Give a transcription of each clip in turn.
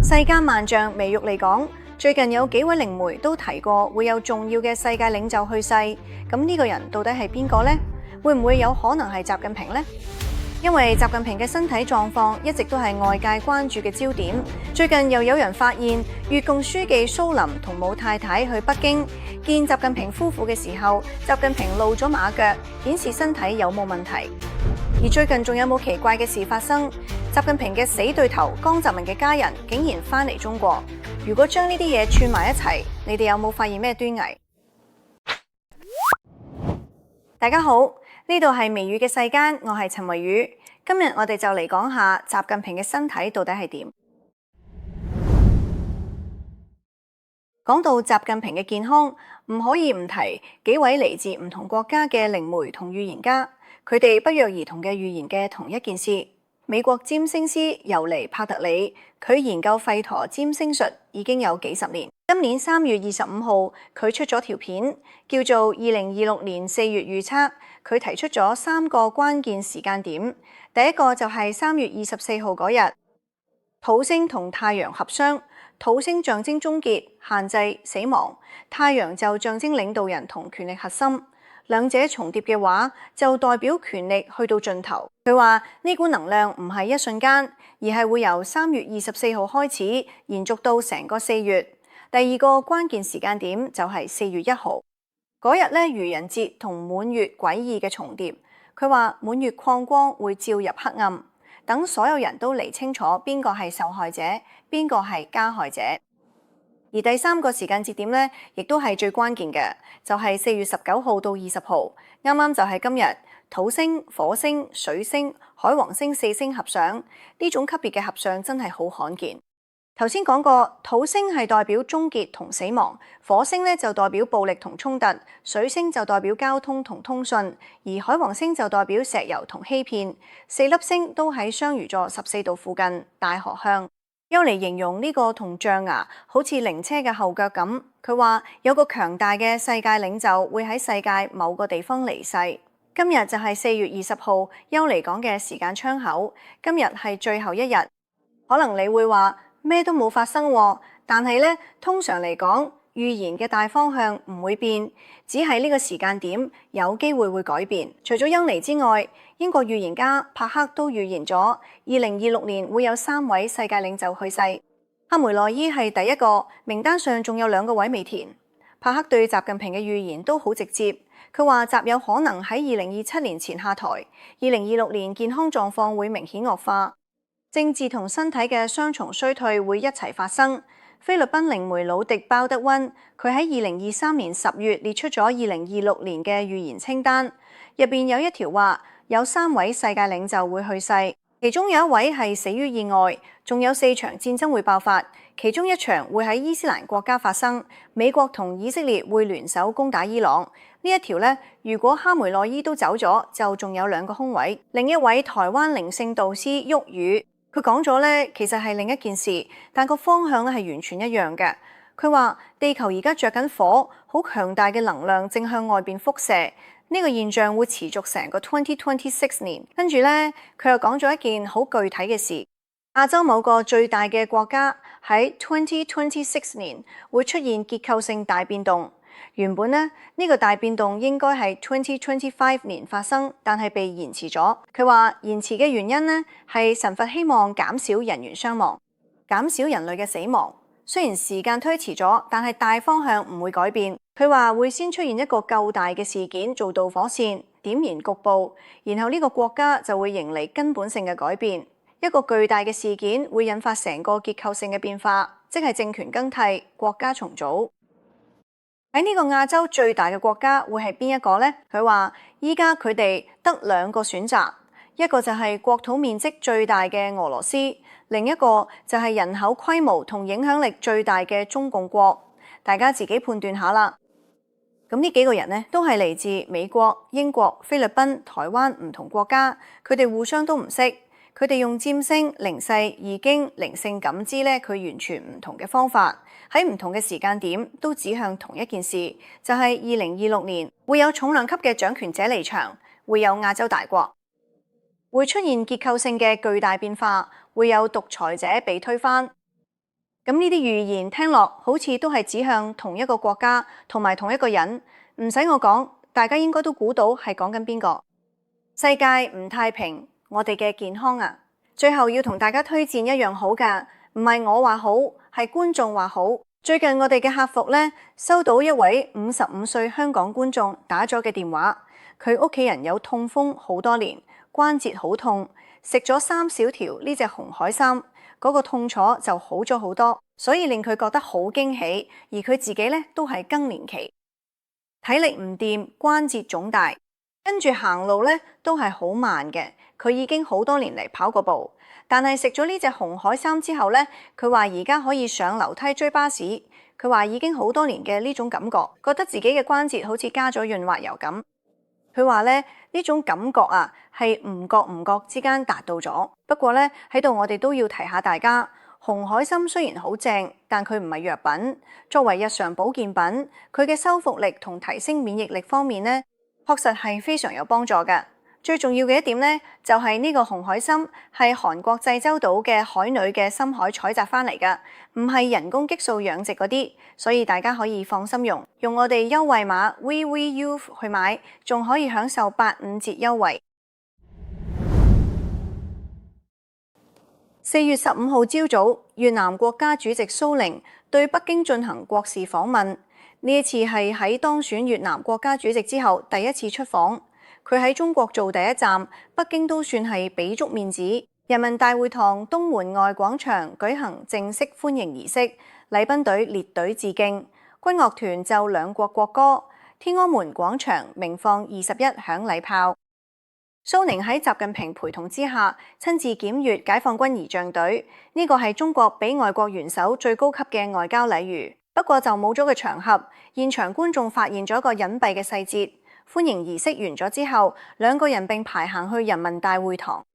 世間萬象，微肉嚟講，最近有幾位靈媒都提過會有重要嘅世界領袖去世，咁呢個人到底係邊個呢？會唔會有可能係習近平呢？因為習近平嘅身體狀況一直都係外界關注嘅焦點。最近又有人發現，越共書記蘇林同母太太去北京見習近平夫婦嘅時候，習近平露咗馬腳，顯示身體有冇問題。而最近仲有冇奇怪嘅事發生？習近平嘅死對頭江澤民嘅家人竟然返嚟中國。如果將呢啲嘢串埋一齊，你哋有冇發現咩端倪？大家好，呢度係微語嘅世間，我係陳維宇。今日我哋就嚟講下習近平嘅身體到底係點。講到習近平嘅健康，唔可以唔提幾位嚟自唔同國家嘅靈媒同預言家，佢哋不約而同嘅預言嘅同一件事。美國占星師尤尼帕特里，佢研究吠陀占星術已經有幾十年。今年3月25號，佢出咗條片，叫做2026年4月預測。佢提出咗3個關鍵時間點。第一個就係3月24號嗰日，土星同太陽合相。土星象徵終結、限制、死亡；太陽就象徵領導人同權力核心。兩者重疊嘅話，就代表權力去到盡頭。佢話呢股能量唔係一瞬間，而係會由3月24號開始，延續到成個4月。第二個關鍵時間點就係4月1號嗰日咧，愚人節同滿月詭異嘅重疊。佢話滿月礦光會照入黑暗，等所有人都理清楚邊個係受害者，邊個係加害者。而第三個時間節點咧，亦都係最關鍵嘅，就係4月19號到20號，啱啱就係今日，土星、火星、水星、海王星4星合相，呢種級別嘅合相真係好罕見。頭先講過，土星係代表終結同死亡，火星咧就代表暴力同衝突，水星就代表交通同通訊，而海王星就代表石油同欺騙。4粒星都喺雙魚座14度附近，大合相。用嚟形容呢個同象牙好似靈車嘅後腳咁。佢話有個強大嘅世界領袖會喺世界某個地方離世。今日就係4月20號，優嚟講嘅時間窗口。今日係最後一日。可能你會話咩都冇發生喎，但係咧，通常嚟講，預言嘅大方向唔會變，只係呢個時間點有機會會改變。除咗優尼之外，英國預言家帕克都預言咗2026年會有3位世界領袖去世。哈梅內伊係第一個，名單上仲有2個位未填。帕克對習近平嘅預言都好直接，佢話習有可能喺2027年前下台，2026年健康狀況會明顯惡化，政治同身體嘅雙重衰退會一齊發生。菲律賓靈媒魯迪鮑德溫，佢喺2023年10月列出咗2026年嘅預言清單，入邊有一條話有3位世界領袖會去世，其中有1位係死於意外，仲有4場戰爭會爆發，其中1場會喺伊斯蘭國家發生，美國同以色列會聯手攻打伊朗。呢一條呢，如果哈梅內伊都走咗，就仲有2個空位。另一位台灣靈性導師沃宇，佢講咗咧，其實係另一件事，但個方向咧係完全一樣嘅。佢話地球而家着緊火，好強大嘅能量正向外邊輻射，呢個現象會持續成個2026年。跟住咧，佢又講咗一件好具體嘅事，亞洲某個最大嘅國家喺2026年會出現結構性大變動。原本呢個大變動應該係2025年發生，但係被延遲咗。佢話延遲嘅原因呢係神佛希望減少人員傷亡，減少人類嘅死亡。雖然時間推遲咗，但係大方向唔會改變。佢話會先出現一個夠大嘅事件做導火線，點燃局部，然後呢個國家就會迎嚟根本性嘅改變。一個巨大嘅事件會引發成個結構性嘅變化，即係政權更替、國家重組。喺呢個亞洲最大嘅國家會係邊一個呢？佢話依家佢哋得2個選擇，一個就係國土面積最大嘅俄羅斯，另一個就係人口規模同影響力最大嘅中共國。大家自己判斷下啦。咁呢幾個人呢，都係嚟自美國、英國、菲律賓、台灣唔同國家，佢哋互相都唔識。佢哋用占星、靈勢、易經、靈性感知咧，佢完全唔同嘅方法，喺唔同嘅時間點都指向同一件事，就係2026年會有重量級嘅掌權者離場，會有亞洲大國，會出現結構性嘅巨大變化，會有獨裁者被推翻。咁呢啲預言聽落好似都係指向同一個國家同埋同一個人，唔使我講，大家應該都估到係講緊邊個。世界唔太平，我哋嘅健康啊！最後要同大家推薦一樣好㗎，唔係我話好，係觀眾話好。最近我哋嘅客服呢，收到一位55歲香港觀眾打咗嘅電話，佢屋企人有痛風好多年，關節好痛，食咗3小條呢隻紅海參，嗰個痛楚就好咗好多，所以令佢覺得好驚喜。而佢自己呢，都係更年期，體力唔掂，關節腫大，跟住行路呢，都係好慢嘅。佢已經好多年嚟跑過步，但係食咗呢隻紅海參之後呢，佢話而家可以上樓梯追巴士。佢話已經好多年嘅呢種感覺，覺得自己嘅關節好似加咗潤滑油咁。佢話咧，呢種感覺啊，係唔覺之間達到咗。不過咧，喺度我哋都要提下大家，紅海參雖然好正，但佢唔係藥品，作為日常保健品，佢嘅修復力同提升免疫力方面咧，確實係非常有幫助嘅。最重要嘅一點咧，就係呢個紅海參係韓國濟州島嘅海女嘅深海採集翻嚟嘅，唔係人工激素養殖嗰啲，所以大家可以放心用。用我哋優惠碼 VVU 去買，仲可以享受85折優惠。4月15號朝早，越南國家主席蘇寧對北京進行國事訪問，呢一次係喺當選越南國家主席之後第一次出訪。佢喺中國做第一站，北京都算係俾足面子。人民大會堂東門外廣場舉行正式歡迎儀式，禮賓隊列隊致敬，軍樂團奏兩國國歌，天安門廣場鳴放21響禮炮。蘇寧喺習近平陪同之下，親自檢閱解放軍儀仗隊，呢個係中國俾外國元首最高級嘅外交禮遇。不過就冇咗個場合，現場觀眾發現咗一個隱蔽嘅細節。歡迎儀式完咗之後，兩個人並排行去人民大會堂。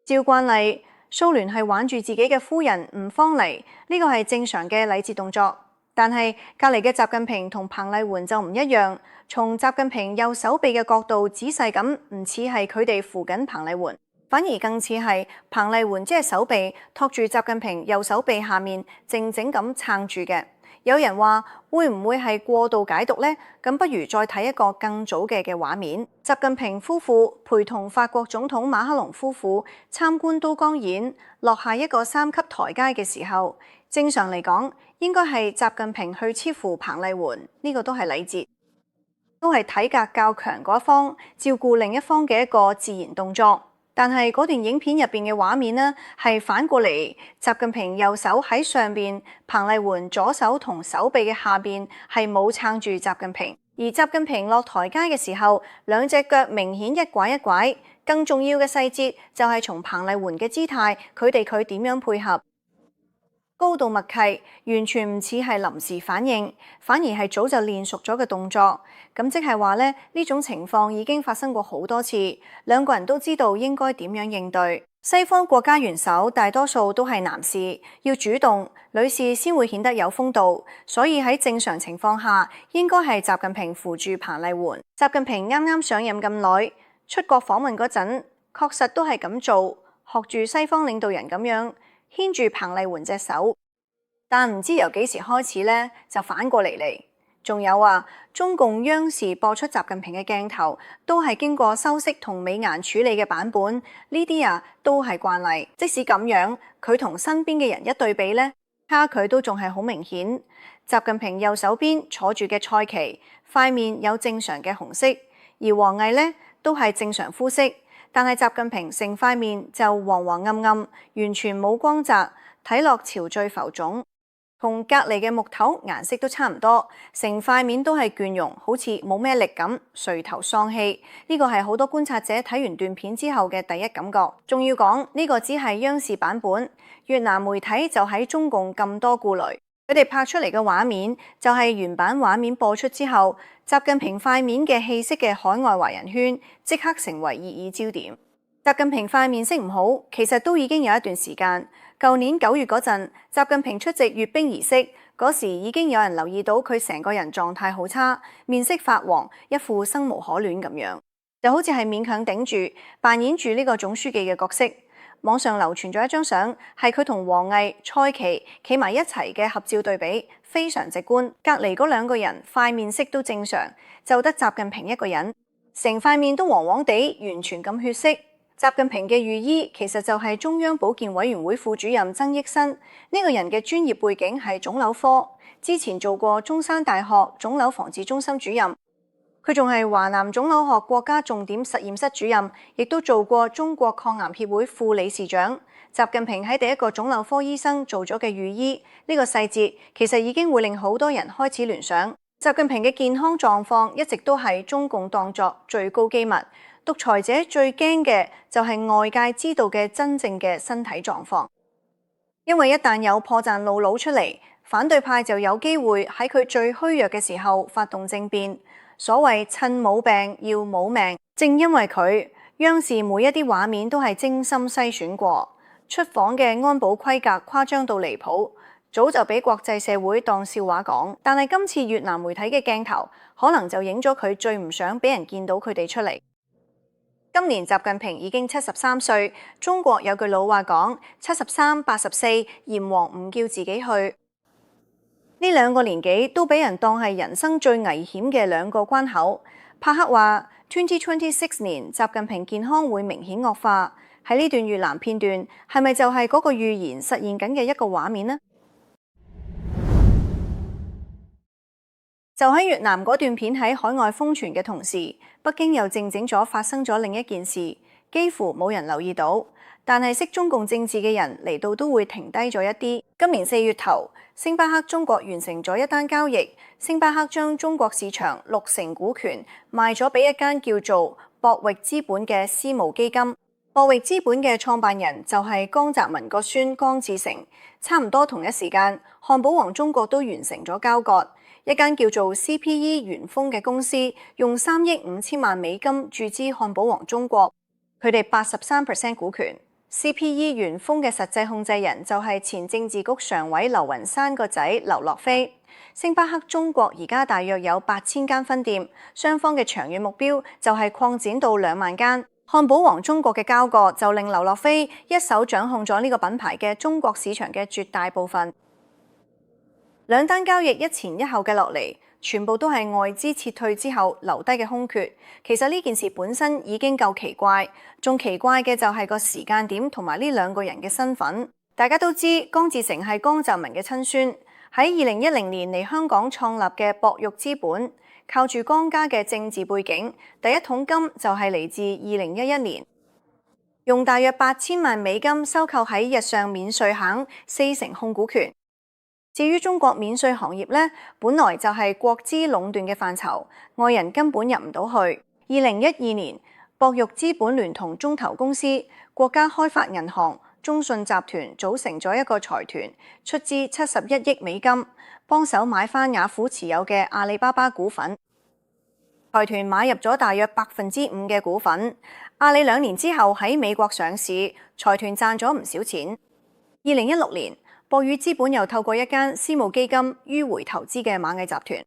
照慣例，蘇聯係挽住自己嘅夫人吳芳妮，呢個係正常嘅禮節動作。但係隔離嘅習近平同彭麗媛就唔一樣，從習近平右手臂嘅角度仔細咁，唔似係佢哋扶緊彭麗媛，反而更似係彭麗媛隻手臂托住習近平右手臂下面，靜靜咁撐住嘅。有人話會唔會係過度解讀呢？咁不如再睇一個更早嘅畫面。習近平夫婦陪同法國總統馬克龍夫婦參觀都江堰落下一個3級台階嘅時候，正常嚟講應該係習近平去黐扶彭麗媛，呢個都係禮節，都係體格較強嗰一方照顧另一方嘅一個自然動作。但係嗰段影片入邊嘅畫面呢，係反過嚟，習近平右手喺上邊，彭麗媛左手同手臂嘅下邊係冇撐住習近平，而習近平落台階嘅時候，兩隻腳明顯一拐一拐。更重要嘅細節就係從彭麗媛嘅姿態，佢點樣配合，高度默契，完全唔似係臨時反應，反而係早就練熟咗嘅動作。咁即係話咧，呢種情況已經發生過好多次，兩個人都知道應該點樣應對。西方國家元首大多數都係男士，要主動，女士先會顯得有風度。所以喺正常情況下，應該係習近平扶住彭麗媛。習近平啱啱上任咁耐，出國訪問嗰陣，確實都係咁做，學住西方領導人咁樣牽住彭麗媛隻手。但唔知由幾時開始咧，就反過嚟。仲有啊，中共央視播出習近平嘅鏡頭，都係經過修飾同美顏處理嘅版本，呢啲啊都係慣例。即使咁樣，佢同身邊嘅人一對比咧，差距都仲係好明顯。習近平右手邊坐住嘅蔡奇，塊面有正常嘅紅色，而王毅咧都係正常膚色，但係習近平成塊面就黃黃暗暗，完全冇光澤，睇落憔悴浮腫。同隔離嘅木頭顏色都差唔多，成塊面都係倦容，好似冇咩力咁，垂頭喪氣。呢個係好多觀察者睇完段片之後嘅第一感覺。仲要講呢個只係央視版本，越南媒體就喺中共咁多顧慮，佢哋拍出嚟嘅畫面就係原版畫面播出之後，習近平塊面嘅氣息嘅海外華人圈即刻成為熱議焦點。習近平塊面色唔好，其實都已經有一段時間。舊年9月嗰陣，習近平出席閱兵儀式，嗰時已經有人留意到佢成個人狀態好差，面色發黃，一副生無可戀咁樣，就好似係勉強頂住扮演住呢個總書記嘅角色。網上流傳咗一張相，係佢同王毅、蔡奇企埋一齊嘅合照對比，非常直觀。隔離嗰兩個人塊面色都正常，就得習近平一個人，成塊面都黃黃地，完全咁血色。習近平嘅御醫其實就係中央保健委員會副主任曾益新，呢個人嘅專業背景係腫瘤科，之前做過中山大學腫瘤防治中心主任，佢仲係華南腫瘤學國家重點實驗室主任，亦都做過中國抗癌協會副理事長。習近平喺第一個腫瘤科醫生做咗嘅御醫，呢個細節其實已經會令好多人開始聯想，習近平嘅健康狀況一直都係中共當作最高機密。獨裁者最驚嘅就係外界知道嘅真正嘅身體狀況，因為一旦有破綻露露出嚟，反對派就有機會喺佢最虛弱嘅時候發動政變。所謂趁冇病要冇命，正因為佢，央視每一啲畫面都係精心篩選過，出訪嘅安保規格誇張到離譜，早就俾國際社會當笑話講。但係今次越南媒體嘅鏡頭，可能就影咗佢最唔想俾人見到佢哋出嚟。今年習近平已經73歲，中國有句老話講：73、84，閻王唔叫自己去。呢兩個年紀都俾人當係人生最危險嘅兩個關口。帕克話：2026年習近平健康會明顯惡化。喺呢段越南片段，係咪就係嗰個預言實現緊嘅一個畫面呢？就喺越南嗰段片喺海外瘋傳嘅同時，北京又靜靜咗發生咗另一件事，幾乎冇人留意到，但係識中共政治嘅人嚟到都會停低咗一啲。今年4月頭，星巴克中國完成咗一單交易，星巴克將中國市場60%股權賣咗俾一間叫做博域資本嘅私募基金。博域資本嘅創辦人就係江澤民個孫江志成。差唔多同一時間，漢堡王中國都完成咗交割。一間叫做 CPE 元豐嘅公司用3億5千萬美金注資漢堡王中國，佢哋83%股權。CPE 元豐嘅實際控制人就係前政治局常委劉雲山個仔劉樂飛。星巴克中國而家大約有8000間分店，雙方嘅長遠目標就係擴展到2萬間。漢堡王中國嘅交割就令劉樂飛一手掌控咗呢個品牌嘅中國市場嘅絕大部分。兩單交易一前一後嘅落嚟，全部都係外資撤退之後留低嘅空缺。其實呢件事本身已經夠奇怪，仲奇怪嘅就係個時間點同埋呢兩個人嘅身份。大家都知江志成係江澤民嘅親孫，喺2010年嚟香港創立嘅博域資本，靠住江家嘅政治背景，第一桶金就係嚟自2011年，用大約8000萬美金收購喺日上免稅行40%控股權。至於中國免稅行業呢，本來就係國資壟斷嘅範疇，外人根本入唔到去。2012年，博域資本聯同中投公司、國家開發銀行、中信集團組成咗一個財團，出資71億美金，幫手買翻雅虎持有嘅阿里巴巴股份。財團買入咗大約5%嘅股份。阿里2年之後喺美國上市，財團賺咗唔少錢。2016年，博域資本又透過一間私募基金迂回投資嘅螞蟻集團，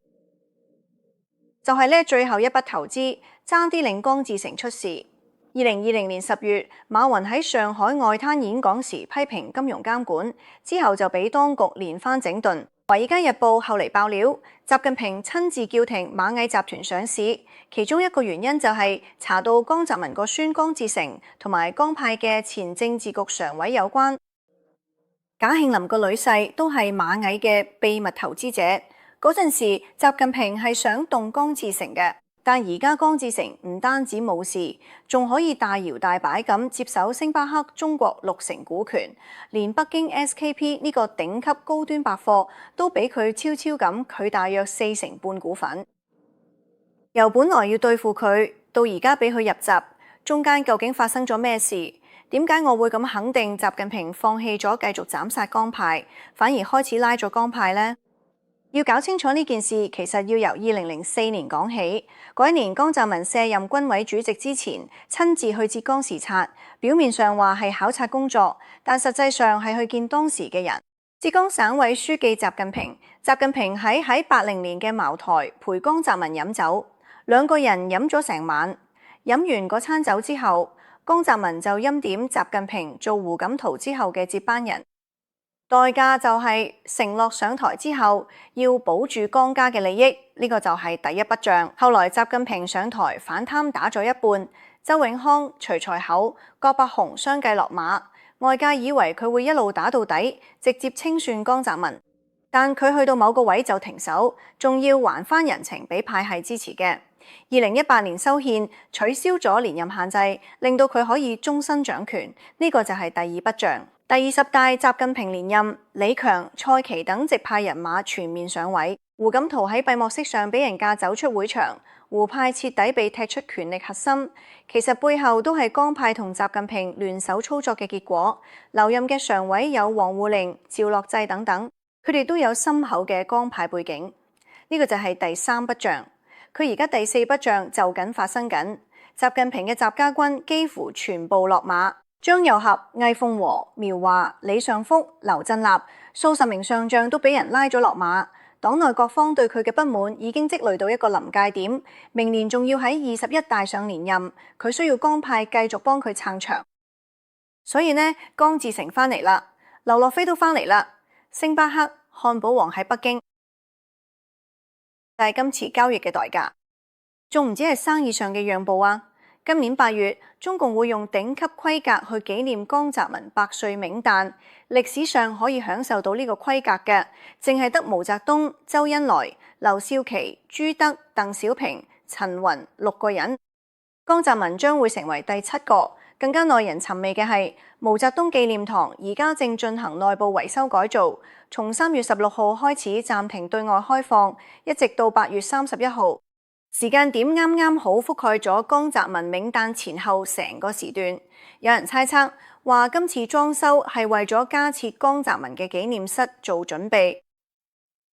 就係呢最後一筆投資，爭啲令江志成出事。2020年10月，馬雲喺上海外灘演講時批評金融監管，之後就俾當局連番整頓。華爾街日報後嚟爆料，習近平親自叫停螞蟻集團上市，其中一個原因就係查到江澤民個孫江志成同埋江派嘅前政治局常委有關。賈慶林個女婿都係螞蟻嘅秘密投資者。嗰陣時，習近平係想動江志成嘅，但而家江志成唔單止冇事，仲可以大搖大擺咁接手星巴克中國60%股權，連北京 SKP 呢個頂級高端百貨都俾佢悄悄咁佢大約4.5%股份。由本來要對付佢，到而家俾佢入閘，中間究竟發生咗咩事？點解我會咁肯定習近平放棄咗繼續斬殺江派，反而開始拉咗江派呢？要搞清楚呢件事，其實要由2004年講起。嗰一年，江澤民卸任軍委主席之前，親自去浙江視察，表面上話係考察工作，但實際上係去見當時嘅人。浙江省委書記習近平，習近平喺80年嘅茅台陪江澤民飲酒，兩個人飲咗成晚。飲完嗰餐酒之後，江澤民就欽點習近平做胡錦濤之後嘅接班人，代價就係承諾上台之後要保住江家嘅利益，呢個就係第一筆帳。後來習近平上台反貪打咗一半，周永康、徐才厚、葛伯雄相繼落馬，外界以為佢會一路打到底，直接清算江澤民。但佢去到某個位就停手，仲要還返人情俾派系支持嘅。2018年修憲取消咗連任限制，令到佢可以終身掌權，呢個就係第二筆帳。第20大習近平連任，李強、蔡奇等直派人馬全面上位。胡錦濤喺閉幕式上俾人架走出會場，胡派徹底被踢出權力核心。其實背後都係江派同習近平聯手操作嘅結果。留任嘅常委有王滬寧、趙樂際等等，佢哋都有深厚嘅江派背景。呢個就係第三筆帳。佢而家第四筆帳就緊發生緊。習近平嘅習家軍幾乎全部落馬。張又俠、魏鳳和、苗華、李尚福、劉振立數十名上將都俾人拉咗落馬，黨內各方對佢嘅不滿已經積累到一個臨界點，明年仲要喺21大上連任，佢需要江派繼續幫佢撐場。所以呢，江志成翻嚟啦，劉樂飛都翻嚟啦，星巴克、漢堡王喺北京，但係今次交易嘅代價，仲唔止係生意上嘅讓步啊！今年8月，中共會用頂級規格去紀念江澤民百歲冥誕。歷史上可以享受到呢個規格嘅，淨係得毛澤東、周恩來、劉少奇、朱德、鄧小平、陳雲6個人。江澤民將會成為第7個。更加耐人尋味嘅係，毛澤東紀念堂而家正進行內部維修改造，從3月16號開始暫停對外開放，一直到8月31號。時間點啱啱好覆蓋咗江澤民冥誕前後成個時段。有人猜測話今次裝修係為咗加設江澤民嘅紀念室做準備。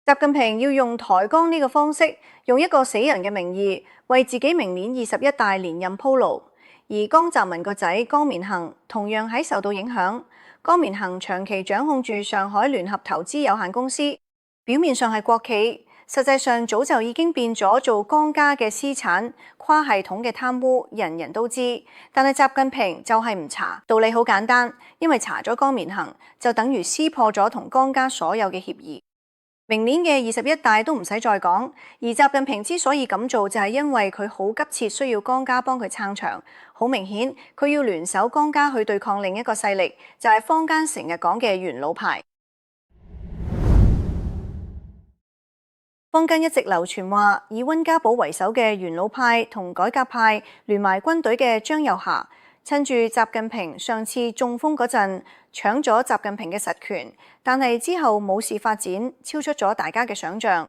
習近平要用抬江呢個方式，用一個死人嘅名義為自己明年21大連任鋪路。而江澤民個仔江綿恒同樣喺受到影響。江綿恒長期掌控住上海聯合投資有限公司，表面上係國企，實際上早就已經變咗做江家嘅私產，跨系統嘅貪污人人都知。但係習近平就係唔查，道理好簡單，因為查咗江綿恒就等於撕破咗同江家所有嘅協議。明年嘅21大都唔使再講，而習近平之所以咁做，就係因為佢好急切需要江家幫佢撐場。好明顯，佢要聯手江家去對抗另一個勢力，就係坊間成日講嘅元老派。坊間一直流傳話，以溫家寶為首嘅元老派同改革派聯埋軍隊嘅張又俠，趁住習近平上次中風嗰陣搶咗習近平嘅實權，但係之後冇事發展，超出咗大家嘅想象。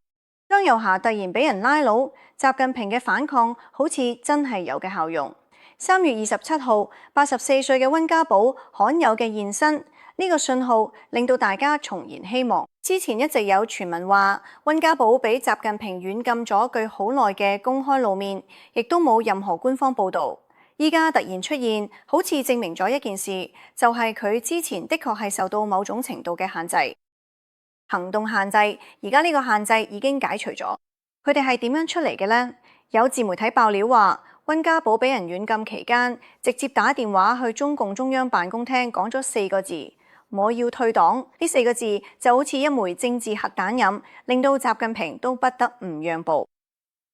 張又俠突然俾人拉攏，習近平嘅反抗好似真係有嘅效用。3月27號，84歲嘅溫家寶罕有嘅現身，呢個信號令到大家重燃希望。之前一直有傳聞話溫家寶俾習近平軟禁咗佢好耐嘅公開露面，亦都冇任何官方報導。依家突然出現，好似證明咗一件事，就係佢之前的確係受到某種程度嘅限制，行動限制。而家呢個限制已經解除咗。佢哋係點樣出嚟嘅呢？有自媒體爆料話，溫家寶俾人軟禁期間，直接打電話去中共中央辦公廳講咗4個字：我要退黨。呢4個字就好似一枚政治核彈咁，令到習近平都不得唔讓步。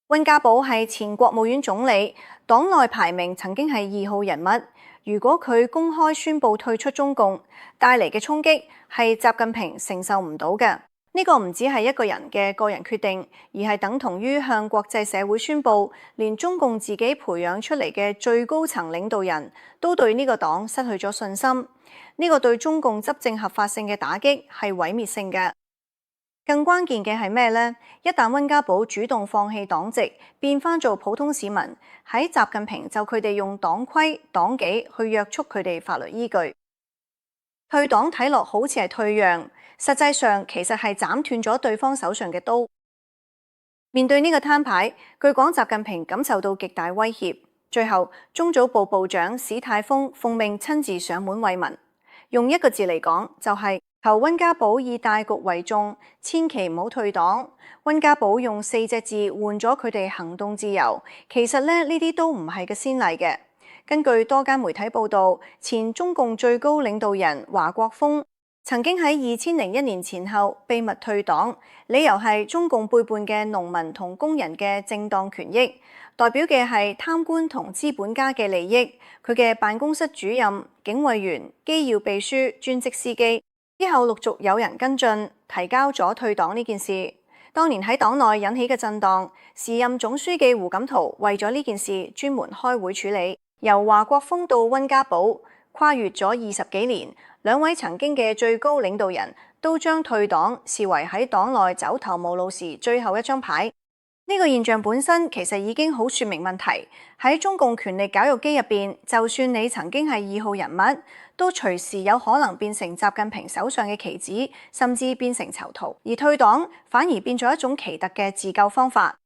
溫家寶係前國務院總理，黨內排名曾經係2號人物。如果佢公開宣布退出中共，帶嚟嘅衝擊係習近平承受唔到嘅。呢個唔只係一個人嘅個人決定，而係等同於向國際社會宣布，連中共自己培養出嚟嘅最高層領導人都對呢個黨失去咗信心。呢個對中共執政合法性嘅打擊係毀滅性嘅。更關鍵嘅係咩呢？一旦溫家寶主動放棄黨籍，變返做普通市民，喺習近平就佢哋用黨規黨紀去約束佢哋法律依據。退黨睇落好似係退讓，實際上其實係斬斷咗對方手上嘅刀。面對呢個攤牌，據講習近平感受到極大威脅。最後，中組部部長史泰峰奉命親自上門慰問，用一個字嚟講就係求溫家寶以大局為重，千祈唔好退黨。溫家寶用4隻字換咗佢哋行動自由，其實呢啲都唔係個先例嘅。根據多間媒體報導，前中共最高領導人華國鋒曾經喺2001年前後秘密退黨，理由係中共背叛嘅農民同工人嘅正當權益，代表嘅係貪官同資本家嘅利益。佢嘅辦公室主任、警衛員、機要秘書、專職司機，之後陸續有人跟進，提交咗退黨呢件事。當年喺黨內引起嘅震盪，時任總書記胡錦濤為咗呢件事專門開會處理。由華國鋒到溫家寶，跨越咗20幾年，兩位曾經嘅最高領導人都將退黨視為喺黨內走投無路時最後一張牌。呢個現象本身其實已經好說明問題。喺中共權力絞肉機入邊，就算你曾經係2號人物，都隨時有可能變成習近平手上嘅棋子，甚至變成囚徒。而退黨反而變咗一種奇特嘅自救方法。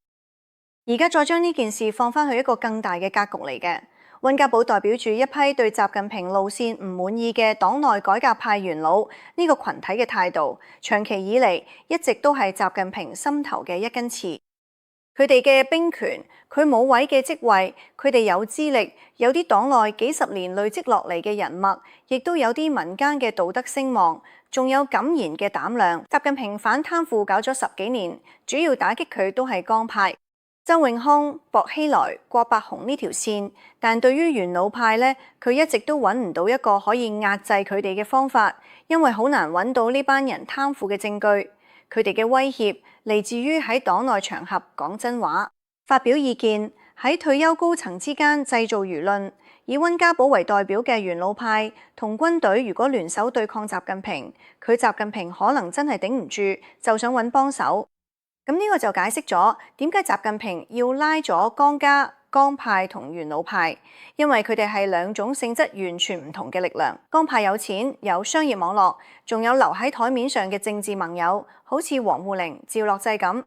而家再將呢件事放翻去一個更大嘅格局嚟嘅，溫家寶代表住一批對習近平路線唔滿意嘅黨內改革派元老，呢個群體嘅態度，長期以嚟一直都係習近平心頭嘅一根刺。佢哋嘅兵權，佢冇位嘅職位，佢哋有資歷，有啲黨內幾十年累積落嚟嘅人脈，亦都有啲民間嘅道德聲望，仲有敢言嘅膽量。習近平反貪腐搞咗10幾年，主要打擊佢都係江派。周永康、薄熙來、郭伯雄呢條線，但對於元老派呢，佢一直都揾唔到一個可以壓制佢哋嘅方法，因為好難揾到呢班人貪腐嘅證據。佢哋嘅威脅嚟自於喺黨內場合講真話、發表意見，喺退休高層之間製造輿論。以溫家寶為代表嘅元老派同軍隊如果聯手對抗習近平，佢習近平可能真係頂唔住，就想揾幫手。咁呢個就解釋咗點解習近平要拉咗江家、江派同元老派，因為佢哋係兩種性質完全唔同嘅力量。江派有錢、有商業網絡，仲有留喺台面上嘅政治盟友，好似王滬寧、趙樂際咁。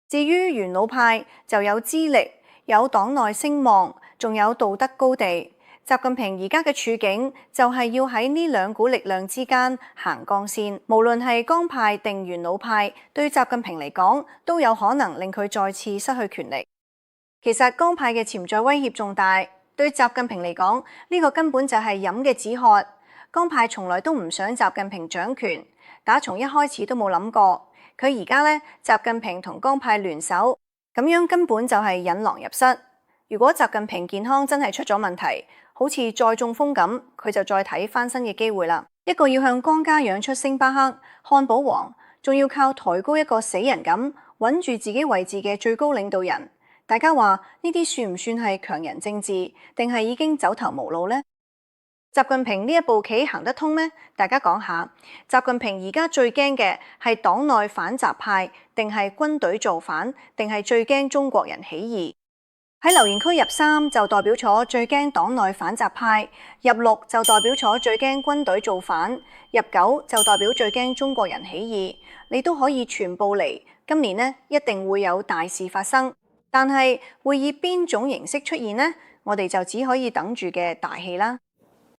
至於元老派就有資歷、有黨內聲望，仲有道德高地。習近平而家嘅處境就係要喺呢兩股力量之間行鋼線，無論係江派定元老派，對習近平嚟講都有可能令佢再次失去權力。其實江派嘅潛在威脅重大，對習近平嚟講呢個根本就係飲嘅止渴。江派從來都唔想習近平掌權，打從一開始都冇諗過。佢而家呢，習近平同江派聯手，咁樣根本就係引狼入室。如果習近平健康真係出咗問題，好似再中風咁，佢就再睇翻身嘅機會啦。一個要向江家養出星巴克、漢堡王，仲要靠抬高一個死人咁穩住自己位置嘅最高領導人，大家話呢啲算唔算係強人政治，定係已經走投無路呢？習近平呢一步棋行得通咩？大家講下。習近平而家最驚嘅係黨內反習派，定係軍隊造反，定係最驚中國人起義？喺留言區入3就代表咗最驚黨內反習派，入6就代表咗最驚軍隊造反，入9就代表最驚中國人起義。你都可以全部嚟，今年呢一定會有大事發生，但係會以邊種形式出現呢？我哋就只可以等住嘅大戲啦。